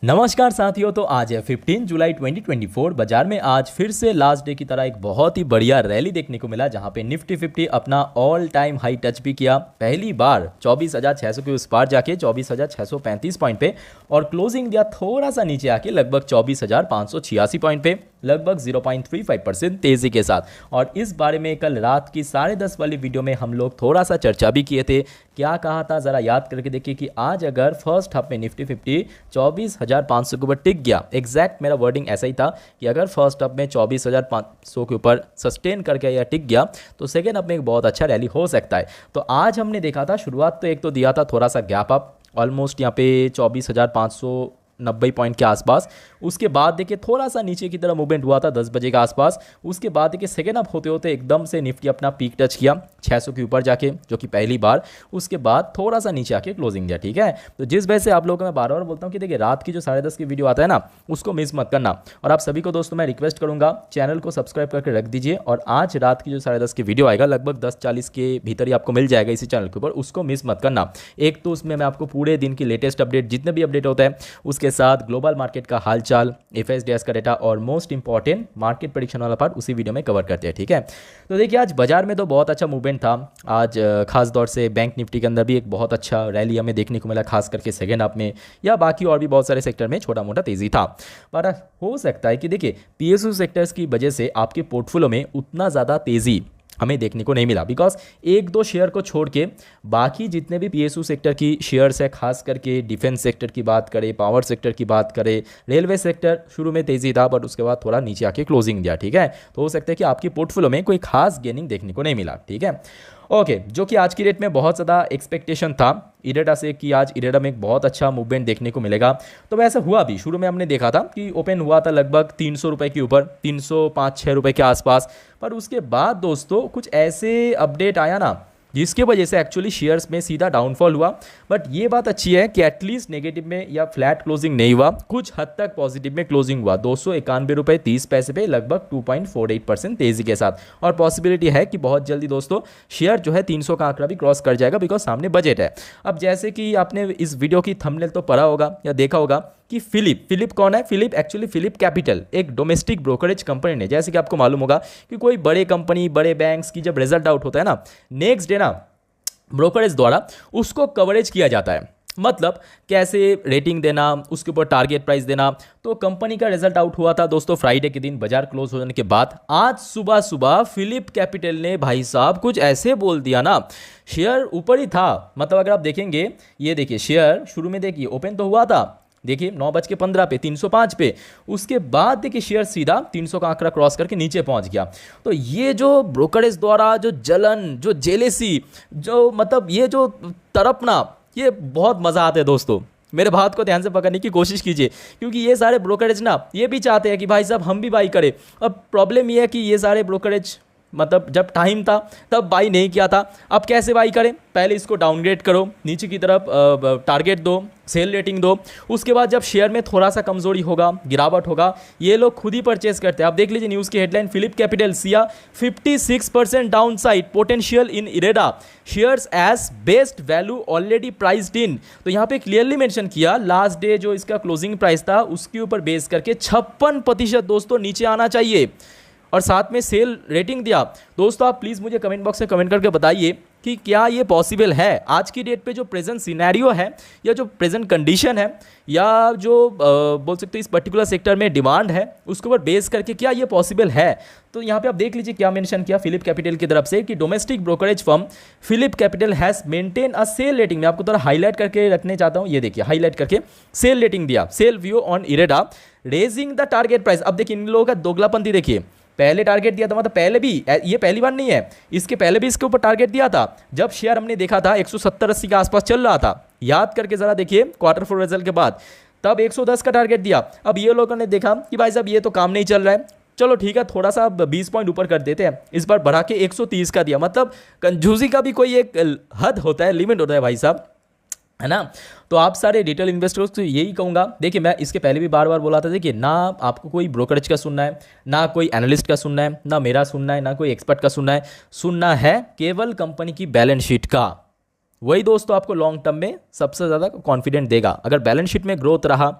नमस्कार साथियों। तो आज है 15 जुलाई 2024। बाजार में आज फिर से लास्ट डे की तरह एक बहुत ही बढ़िया रैली देखने को मिला, जहां पे निफ्टी 50 अपना ऑल टाइम हाई टच भी किया। पहली बार 24,600 के उस पार जाके 24,635 पॉइंट पे और क्लोजिंग दिया थोड़ा सा नीचे आके लगभग 24,586 पॉइंट पे, लगभग 0.35% तेजी के साथ। और इस बारे में कल रात की 10:30 वाली वीडियो में हम लोग थोड़ा सा चर्चा भी किए थे। क्या कहा था जरा याद करके देखिए कि आज अगर फर्स्ट हाफ में निफ्टी 50 24,500 के ऊपर टिक गया, एग्जैक्ट मेरा वर्डिंग ऐसा ही था कि अगर फर्स्ट हाफ में 24,500 के ऊपर सस्टेन करके या टिक गया तो सेकेंड हाफ में एक बहुत अच्छा रैली हो सकता है। तो आज हमने देखा था शुरुआत तो एक तो दिया था थोड़ा सा गैप अप ऑलमोस्ट यहाँ पे 24,590 पॉइंट के आसपास। उसके बाद देखिए थोड़ा सा नीचे की तरह मूवमेंट हुआ था 10 बजे के आसपास। उसके बाद देखिए सेकेंड हाफ होते होते एकदम से निफ्टी अपना पीक टच किया 600 के ऊपर जाके, जो कि पहली बार। उसके बाद थोड़ा सा नीचे आके क्लोजिंग दिया। ठीक है, तो जिस वजह से आप लोगों को मैं बार बार बोलता हूँ कि देखिए रात की जो 10:30 की वीडियो आता है ना, उसको मिस मत करना। और आप सभी को दोस्तों मैं रिक्वेस्ट करूंगा चैनल को सब्सक्राइब करके रख दीजिए। और आज रात की जो 10:30 की वीडियो आएगा लगभग 10:40 के भीतर ही आपको मिल जाएगा इसी चैनल के ऊपर, उसको मिस मत करना। एक तो उसमें मैं आपको पूरे दिन की लेटेस्ट अपडेट जितने भी अपडेट होता है उसके साथ ग्लोबल मार्केट का हालचाल, एफएसडीएस का डेटा और मोस्ट इंपॉर्टेंट मार्केट प्रेडिक्शन वाला पार्ट उसी वीडियो में कवर करते हैं। ठीक है, तो देखिए आज बाजार में तो बहुत अच्छा मूवमेंट था। आज खास तौर से बैंक निफ्टी के अंदर भी एक बहुत अच्छा रैली हमें देखने को मिला, खास करके सेकेंड हाफ में, या बाकी और भी बहुत सारे सेक्टर में छोटा मोटा तेजी था। पर हो सकता है कि देखिए पीएसयू सेक्टर्स की वजह से आपके पोर्टफोलियो में उतना ज़्यादा तेजी हमें देखने को नहीं मिला, बिकॉज एक दो शेयर को छोड़ के बाकी जितने भी पीएसयू सेक्टर की शेयर्स है, खास करके डिफेंस सेक्टर की बात करें, पावर सेक्टर की बात करें, रेलवे सेक्टर शुरू में तेजी था बट उसके बाद थोड़ा नीचे आके क्लोजिंग दिया। ठीक है, तो हो सकता है कि आपके पोर्टफोलियो में कोई खास गेनिंग देखने को नहीं मिला। ठीक है, ओके, जो कि आज की डेट में बहुत ज़्यादा एक्सपेक्टेशन था इरेडा से कि आज इरेडा में एक बहुत अच्छा मूवमेंट देखने को मिलेगा। तो वैसा हुआ भी। शुरू में हमने देखा था कि ओपन हुआ था लगभग 300 रुपये के ऊपर, 305-6 रुपये के आसपास। पर उसके बाद दोस्तों कुछ ऐसे अपडेट आया ना जिसकी वजह से एक्चुअली शेयर्स में सीधा डाउनफॉल हुआ। बट ये बात अच्छी है कि एटलीस्ट नेगेटिव में या फ्लैट क्लोजिंग नहीं हुआ, कुछ हद तक पॉजिटिव में क्लोजिंग हुआ 291.30 रुपये पे, लगभग 2.48% तेजी के साथ। और पॉसिबिलिटी है कि बहुत जल्दी दोस्तों शेयर जो है 300 का आंकड़ा भी क्रॉस कर जाएगा, बिकॉज सामने बजट है। अब जैसे कि आपने इस वीडियो की थंबनेल तो पढ़ा होगा या देखा होगा कि फिलिप कौन है। फिलिप कैपिटल एक डोमेस्टिक ब्रोकरेज कंपनी ने, जैसे कि आपको मालूम होगा कि कोई बड़े कंपनी, बड़े बैंक्स की जब रिजल्ट आउट होता है ना, नेक्स्ट डे ना ब्रोकरेज द्वारा उसको कवरेज किया जाता है। मतलब कैसे रेटिंग देना, उसके ऊपर टारगेट प्राइस देना। तो कंपनी का रिजल्ट आउट हुआ था दोस्तों फ्राइडे के दिन, बाजार क्लोज हो जाने के बाद। आज सुबह सुबह फिलिप कैपिटल ने भाई साहब कुछ ऐसे बोल दिया ना, शेयर ऊपर ही था। मतलब अगर आप देखेंगे, ये देखिए शेयर शुरू में देखिए ओपन तो हुआ था, देखिए 9:15 पे 305 पे। उसके बाद देखिए शेयर सीधा 300 का आंकड़ा क्रॉस करके नीचे पहुंच गया। तो ये जो ब्रोकरेज द्वारा जो जलन, जो जेलेसी, जो मतलब ये जो तड़पना, ये बहुत मज़ा आता है दोस्तों। मेरे बात को ध्यान से पकड़ने की कोशिश कीजिए, क्योंकि ये सारे ब्रोकरेज ना ये भी चाहते हैं कि भाई साहब हम भी बाई करें। अब प्रॉब्लम ये है कि ये सारे ब्रोकरेज मतलब जब टाइम था तब बाई नहीं किया था। अब कैसे बाई करें? पहले इसको डाउनग्रेड करो, नीचे की तरफ टारगेट दो, सेल रेटिंग दो। उसके बाद जब शेयर में थोड़ा सा कमजोरी होगा, गिरावट होगा, ये लोग खुद ही परचेस करते हैं। आप देख लीजिए न्यूज़ की headline, Phillip Capital sees 56% down side potential in IREDA, shares as best value already priced in. तो यहाँ पे क्लियरली मेंशन किया लास्ट डे जो इसका क्लोजिंग प्राइस था उसके ऊपर बेस करके 56% दोस्तों नीचे आना चाहिए, और साथ में सेल रेटिंग दिया। दोस्तों आप प्लीज़ मुझे कमेंट बॉक्स में कमेंट करके बताइए कि क्या ये पॉसिबल है। आज की डेट पे जो प्रेजेंट सिनेरियो है या जो प्रेजेंट कंडीशन है या जो बोल सकते हो इस पर्टिकुलर सेक्टर में डिमांड है, उसके ऊपर बेस करके क्या ये पॉसिबल है। तो यहाँ पे आप देख लीजिए क्या मेंशन किया फिलिप कैपिटल की तरफ से कि domestic brokerage firm Phillip Capital has maintain a sell rating. मैं आपको थोड़ा हाईलाइट करके रखने चाहता हूँ, ये देखिए हाईलाइट करके सेल रेटिंग दिया, sell view on IREDA, raising the target price. अब देखिए इन लोगों का दोगलापंथी देखिए, पहले टारगेट दिया था, मतलब पहले भी, ये पहली बार नहीं है, इसके पहले भी इसके ऊपर टारगेट दिया था जब शेयर हमने देखा था 170-80 के आसपास चल रहा था। याद करके जरा देखिए क्वार्टर 4 रिजल्ट के बाद, तब 110 का टारगेट दिया। अब ये लोगों ने देखा कि भाई साहब ये तो काम नहीं चल रहा है, चलो ठीक है थोड़ा सा 20 पॉइंट ऊपर कर देते हैं, इस बार बढ़ा के 130 का दिया। मतलब कंजूसी का भी कोई एक हद होता है, लिमिट होता है भाई साहब, है ना। तो आप सारे रिटेल इन्वेस्टर्स को यही कहूँगा, देखिए मैं इसके पहले भी बार बार बोला था, देखिए ना आपको कोई ब्रोकरेज का सुनना है, ना कोई एनालिस्ट का सुनना है, ना मेरा सुनना है, ना कोई एक्सपर्ट का सुनना है केवल कंपनी की बैलेंस शीट का। वही दोस्तों आपको लॉन्ग टर्म में सबसे ज़्यादा कॉन्फिडेंट देगा। अगर बैलेंस शीट में ग्रोथ रहा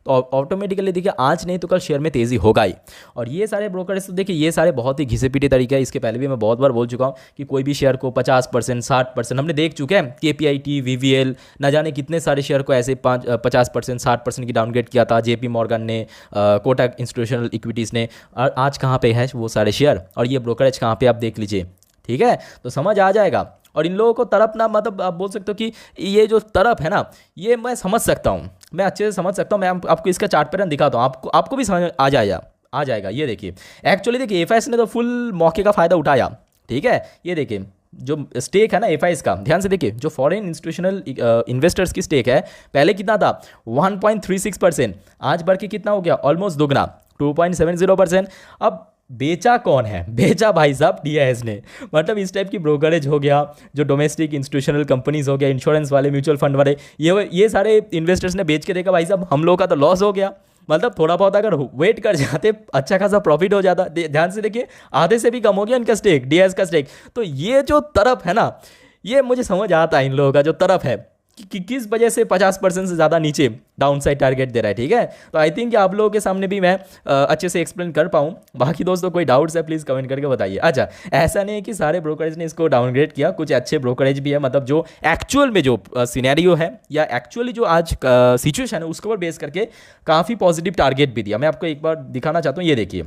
तो ऑटोमेटिकली देखिए आज नहीं तो कल शेयर में तेज़ी होगा ही। और ये सारे ब्रोकरेज तो देखिए ये सारे बहुत ही घिसे पीटे तरीके है। इसके पहले भी मैं बहुत बार बोल चुका हूँ कि कोई भी शेयर को 50%, 60% हमने देख चुके हैं। KPIT, VVL, ना जाने कितने सारे शेयर को ऐसे 50%, 60% की डाउनग्रेड किया था JP मॉर्गन ने, कोटक इंस्टीट्यूशनल इक्विटीज़ ने। और आज कहाँ पे है वो सारे शेयर और ये ब्रोकरेज कहाँ पे, आप देख लीजिए। ठीक है, तो समझ आ जाएगा। और इन लोगों को तरफ ना, मतलब आप बोल सकते हो कि ये जो तरफ है ना, ये मैं समझ सकता हूँ, मैं अच्छे से समझ सकता हूँ। मैं आपको इसका चार्ट पैटर्न दिखाता हूँ, आपको भी समझ आ जाएगा। ये देखिए, एक्चुअली देखिए एफआईएस ने तो फुल मौके का फ़ायदा उठाया। ठीक है, ये देखिए जो स्टेक है ना एफआईएस का, ध्यान से देखिए, जो फॉरेन इंस्टीट्यूशनल इन्वेस्टर्स की स्टेक है, पहले कितना था 1.36%, आज बढ़ के कितना हो गया, ऑलमोस्ट दुगना 2.70%। अब बेचा कौन है, बेचा भाई साहब डीआईएस ने। मतलब इस टाइप की ब्रोकरेज हो गया, जो डोमेस्टिक इंस्टीट्यूशनल कंपनीज हो गया, इंश्योरेंस वाले, म्यूचुअल फंड वाले, ये सारे इन्वेस्टर्स ने बेच के देखा भाई साहब हम लोग का तो लॉस हो गया। मतलब थोड़ा बहुत अगर वेट कर जाते अच्छा खासा प्रॉफिट हो जाता। ध्यान से देखिए, आधे से भी कम हो गया इनका स्टेक, डीआईएस का स्टेक। तो ये जो तरफ है ना, ये मुझे समझ आता है इन लोगों का जो तरफ है कि किस वजह से 50% से ज़्यादा नीचे डाउन साइड टारगेट दे रहा है। ठीक है, तो आई थिंक आप लोगों के सामने भी मैं अच्छे से एक्सप्लेन कर पाऊँ। बाकी दोस्तों कोई डाउट्स है प्लीज़ कमेंट करके बताइए। अच्छा, ऐसा नहीं है कि सारे ब्रोकरेज ने इसको डाउनग्रेड किया, कुछ अच्छे ब्रोकरेज भी है, मतलब जो एक्चुअल में जो सिनेरियो है या एक्चुअली जो आज सिचुएशन है उसके ऊपर बेस करके काफ़ी पॉजिटिव टारगेट भी दिया। मैं आपको एक बार दिखाना चाहता हूँ, ये देखिए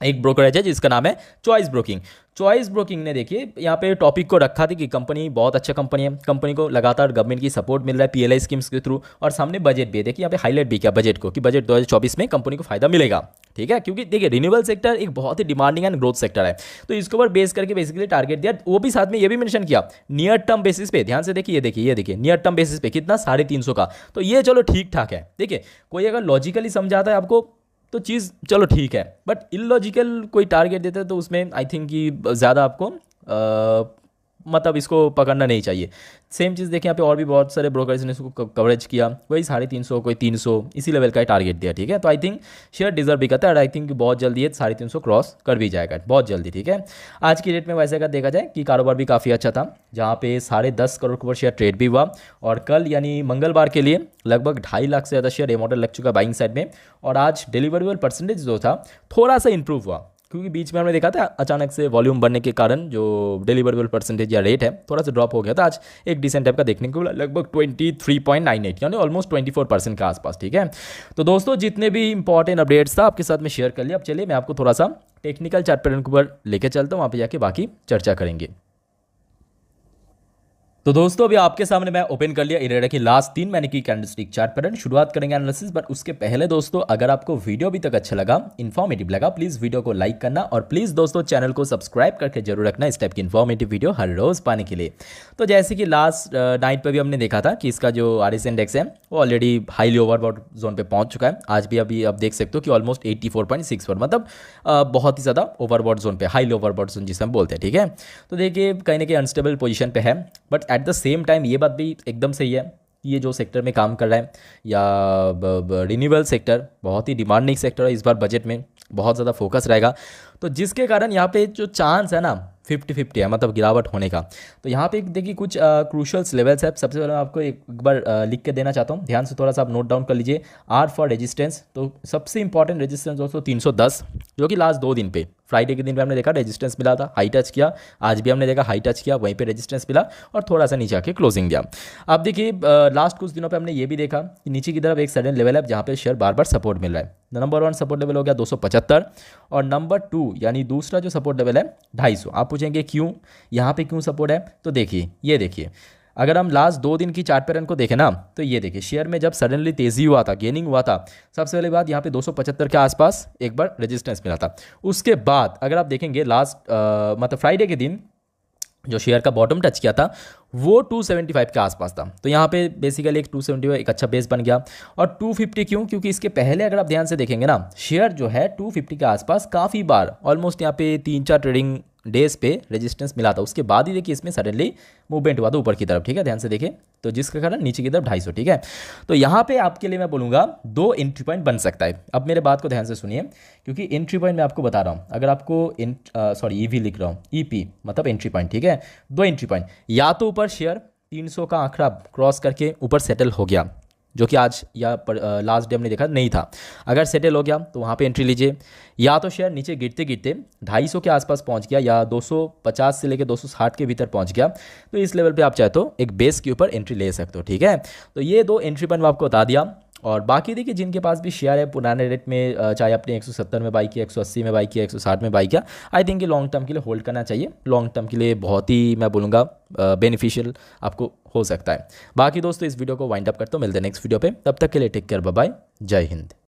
एक ब्रोकरेज है जिसका नाम है चॉइस ब्रोकिंग। चॉइस ब्रोकिंग ने देखिए यहाँ पे टॉपिक को रखा था कि कंपनी बहुत अच्छा कंपनी है, कंपनी को लगातार गवर्नमेंट की सपोर्ट मिल रहा है पीएलआई स्कीम्स के थ्रू, और सामने बजट भी है। देखिए यहाँ पे हाईलाइट भी किया बजट को कि बजट 2024 में कंपनी को फायदा मिलेगा। ठीक है, क्योंकि देखिए रिन्यूएबल सेक्टर एक बहुत ही डिमांडिंग एंड ग्रोथ सेक्टर है, तो इसके ऊपर बेस करके बेसिकली टारगेट दिया। वो भी साथ में ये भी मेंशन किया नियर टर्म बेसिस पे, ध्यान से देखिए, ये देखिए नियर टर्म बेसिस पे कितना 350 का, तो ये चलो ठीक ठाक है। देखिए कोई अगर लॉजिकली समझाता है आपको तो चीज़ चलो ठीक है, बट इलॉजिकल कोई टारगेट देते हैं तो उसमें आई थिंक कि ज़्यादा आपको मतलब इसको पकड़ना नहीं चाहिए। सेम चीज़ देखें यहाँ पे और भी बहुत सारे ब्रोकर्स ने इसको कवरेज किया, वही 350, कोई 300 इसी लेवल का टारगेट दिया। ठीक है, तो आई थिंक शेयर डिजर्व भी करता है और आई थिंक बहुत जल्दी ये 350 क्रॉस कर भी जाएगा बहुत जल्दी। ठीक है, आज की डेट में वैसे अगर देखा जाए कि कारोबार भी काफ़ी अच्छा था, जहाँ पे 10.5 करोड़ के ऊपर शेयर ट्रेड भी हुआ, और कल यानी मंगलवार के लिए लगभग 2.5 लाख से ज़्यादा शेयर ए मॉडल लग चुका है बाइंग साइड में। और आज डिलीवरेबल परसेंटेज जो था थोड़ा सा इंप्रूव हुआ, क्योंकि बीच में हमने देखा था अचानक से वॉल्यूम बढ़ने के कारण जो डिलीवरेबल परसेंटेज या रेट है थोड़ा सा ड्रॉप हो गया था। आज एक डिसेंट टाइप का देखने को मिला, लगभग 23.98 यानी ऑलमोस्ट 24% के आसपास। ठीक है, तो दोस्तों जितने भी इंपॉर्टेंट अपडेट्स था आपके साथ में शेयर कर लिया। अब चलिए मैं आपको थोड़ा सा टेक्निकल चार्ट पैटर्न के ऊपर लेके चलता हूँ, वहाँ पे जाके बाकी चर्चा करेंगे। तो दोस्तों अभी आपके सामने मैं ओपन कर लिया इरेडा की लास्ट 3 महीने की कैंडलस्टिक चार्ट पैटर्न। शुरुआत करेंगे एनालिसिस, बट उसके पहले दोस्तों अगर आपको वीडियो अभी तक अच्छा लगा, इन्फॉर्मेटिव लगा, प्लीज वीडियो को लाइक करना और प्लीज दोस्तों चैनल को सब्सक्राइब करके जरूर रखना इस टाइप की इन्फॉर्मेटिव वीडियो हर रोज पाने के लिए। तो जैसे कि लास्ट नाइट पर भी हमने देखा था कि इसका जो आरएस इंडेक्स है वो ऑलरेडी हाईली ओवरबॉट जोन पे पहुंच चुका है। आज भी अभी आप देख सकते हो कि ऑलमोस्ट 84.6 पर, मतलब बहुत ही ज़्यादा ओवरबॉट जोन पे, हाईली ओवरबॉट जोन जिसे हम बोलते हैं। ठीक है, तो देखिए कहीं ना कहीं अनस्टेबल पोजीशन पे है, but at the same time ये बात भी एकदम सही है कि ये जो सेक्टर में काम कर रहा है या रिन्यूएबल सेक्टर बहुत ही डिमांडिंग सेक्टर है, इस बार बजट में बहुत ज़्यादा फोकस रहेगा, तो जिसके कारण यहाँ पे जो चांस है ना 50-50 है, मतलब गिरावट होने का। तो यहाँ पे देखिए कुछ क्रूशल्स लेवल्स है। सबसे पहले मैं आपको एक बार लिख के देना चाहता हूँ, ध्यान से थोड़ा सा आप नोट डाउन कर लीजिए। आर फॉर रेजिस्टेंस, तो सबसे इंपॉर्टेंट रेजिस्टेंस दोस्तों 310, जो कि लास्ट 2 दिन पे, फ्राइडे के दिन पे हमने देखा रेजिस्टेंस मिला था, हाई टच किया, आज भी हमने देखा हाई टच किया, वहीं पे रेजिस्टेंस मिला और थोड़ा सा नीचे आके क्लोजिंग दिया। अब देखिए लास्ट कुछ दिनों पे हमने ये भी देखा कि नीचे की तरफ एक सडन लेवल है जहाँ पे शेयर बार बार सपोर्ट मिल रहा है। नंबर 1 सपोर्ट लेवल हो गया 275 और नंबर 2 यानी दूसरा जो सपोर्ट लेवल है 250। आप पूछेंगे क्यों, यहाँ पे क्यों सपोर्ट है, तो देखिए ये देखिए अगर हम लास्ट 2 दिन की चार्ट पैटर्न को देखें ना, तो ये देखिए शेयर में जब सडनली तेजी हुआ था, गेनिंग हुआ था, सबसे पहले बात यहाँ पे 275 के आसपास एक बार रेजिस्टेंस मिला था। उसके बाद अगर आप देखेंगे लास्ट मतलब फ्राइडे के दिन जो शेयर का बॉटम टच किया था वो 275 के आसपास था। तो यहाँ पे बेसिकली एक 275 एक अच्छा बेस बन गया। और 250 क्यों, क्योंकि इसके पहले अगर आप ध्यान से देखेंगे ना, शेयर जो है 250 के आसपास काफ़ी बार ऑलमोस्ट यहाँ पे 3-4 ट्रेडिंग डेज पे रेजिस्टेंस मिला था। उसके बाद ही देखिए इसमें सडनली मूवमेंट हुआ था ऊपर की तरफ। ठीक है, ध्यान से देखिए, तो जिसके कारण नीचे की तरफ 250। ठीक है, तो यहाँ पे आपके लिए मैं बोलूँगा 2 एंट्री पॉइंट बन सकता है। अब मेरे बात को ध्यान से सुनिए, क्योंकि एंट्री पॉइंट मैं आपको बता रहा हूँ, अगर आपको ईवी लिख रहा हूँ, ईपी मतलब एंट्री पॉइंट। ठीक है, 2 एंट्री पॉइंट, या तो ऊपर शेयर 300 का आंकड़ा क्रॉस करके ऊपर सेटल हो गया, जो कि आज या लास्ट डे हमने देखा नहीं था। अगर सेटल हो गया तो वहाँ पे एंट्री लीजिए। या तो शेयर नीचे गिरते गिरते 250 के आसपास पहुँच गया या 250 से लेकर 260 के भीतर पहुँच गया, तो इस लेवल पे आप चाहे तो एक बेस के ऊपर एंट्री ले सकते हो। ठीक है, तो ये 2 एंट्री पॉइंट मैं आपको बता दिया। और बाकी देखिए जिनके पास भी शेयर है पुराने रेट में, चाहे अपने 170 में बाई किया, 180 में बाई किया, 160 में बाई किया, आई थिंक ये लॉन्ग टर्म के लिए होल्ड करना चाहिए। लॉन्ग टर्म के लिए बहुत ही मैं बोलूँगा बेनिफिशियल आपको हो सकता है। बाकी दोस्तों इस वीडियो को वाइंड अप करता हूँ, मिलते हैं नेक्स्ट वीडियो पे, तब तक के लिए टेक केयर, बाय बाय, जय हिंद।